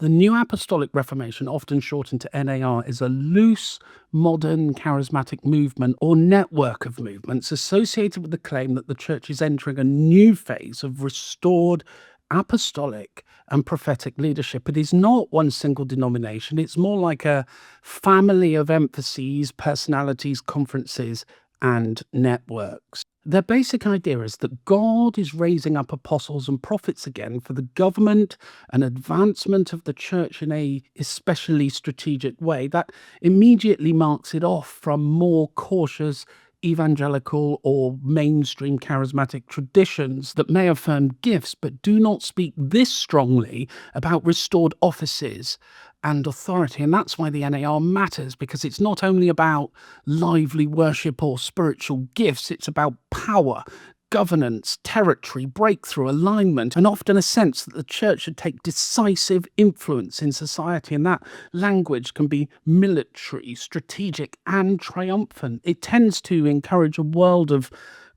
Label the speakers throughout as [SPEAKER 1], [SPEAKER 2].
[SPEAKER 1] The New Apostolic Reformation, often shortened to NAR, is a loose, modern, charismatic movement or network of movements associated with the claim that the church is entering a new phase of restored apostolic and prophetic leadership. It is not one single denomination, it's more like a family of emphases, personalities, conferences, and networks. Their basic idea is that God is raising up apostles and prophets again for the government and advancement of the church in a especially strategic way. That immediately marks it off from more cautious evangelical or mainstream charismatic traditions that may affirm gifts but do not speak this strongly about restored offices and authority. And that's why the NAR matters, because it's not only about lively worship or spiritual gifts, it's about power, governance, territory, breakthrough, alignment, and often a sense that the church should take decisive influence in society. And that language can be military, strategic, and triumphant. It tends to encourage a world of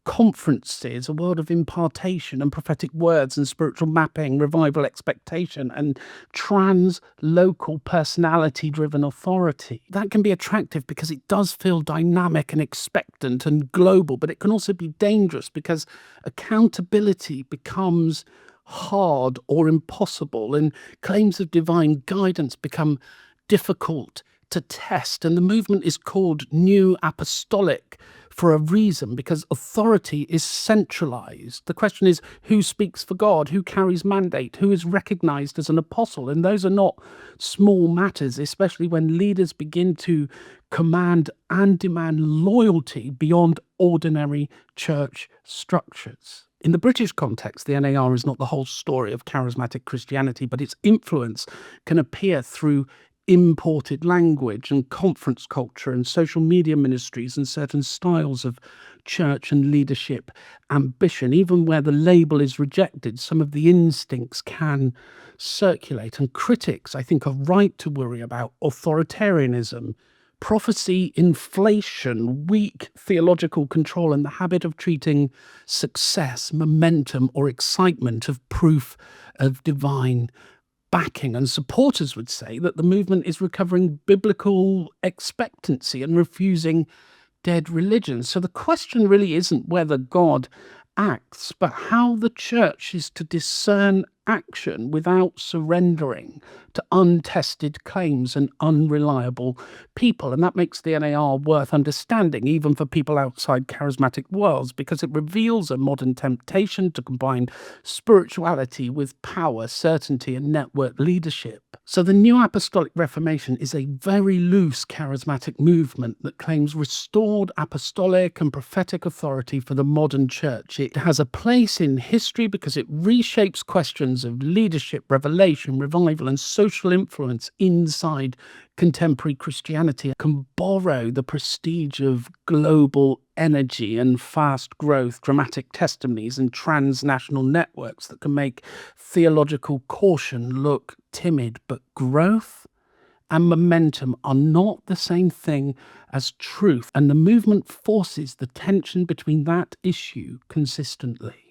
[SPEAKER 1] conferences, a world of impartation and prophetic words and spiritual mapping, revival expectation, and trans-local personality-driven authority. That can be attractive because it does feel dynamic and expectant and global, but it can also be dangerous because accountability becomes hard or impossible, and claims of divine guidance become difficult to test. And the movement is called New Apostolic for a reason, because authority is centralized. The question is, who speaks for God? Who carries mandate? Who is recognized as an apostle? And those are not small matters, especially when leaders begin to command and demand loyalty beyond ordinary church structures. In the British context, the NAR is not the whole story of charismatic Christianity, but its influence can appear through imported language and conference culture and social media ministries and certain styles of church and leadership ambition. Even where the label is rejected, some of the instincts can circulate. And critics, I think, are right to worry about authoritarianism, prophecy, inflation, weak theological control, and the habit of treating success, momentum, or excitement of proof of divine backing. And supporters would say that the movement is recovering biblical expectancy and refusing dead religion. So the question really isn't whether God acts, but how the church is to discern action without surrendering to untested claims and unreliable people. And that makes the NAR worth understanding, even for people outside charismatic worlds, because it reveals a modern temptation to combine spirituality with power, certainty, and network leadership. So the New Apostolic Reformation is a very loose charismatic movement that claims restored apostolic and prophetic authority for the modern church. It has a place in history because it reshapes questions of leadership, revelation, revival, and social influence inside contemporary Christianity. It can borrow the prestige of global energy and fast growth, dramatic testimonies, and transnational networks that can make theological caution look timid. But growth and momentum are not the same thing as truth, and the movement forces the tension between that issue consistently.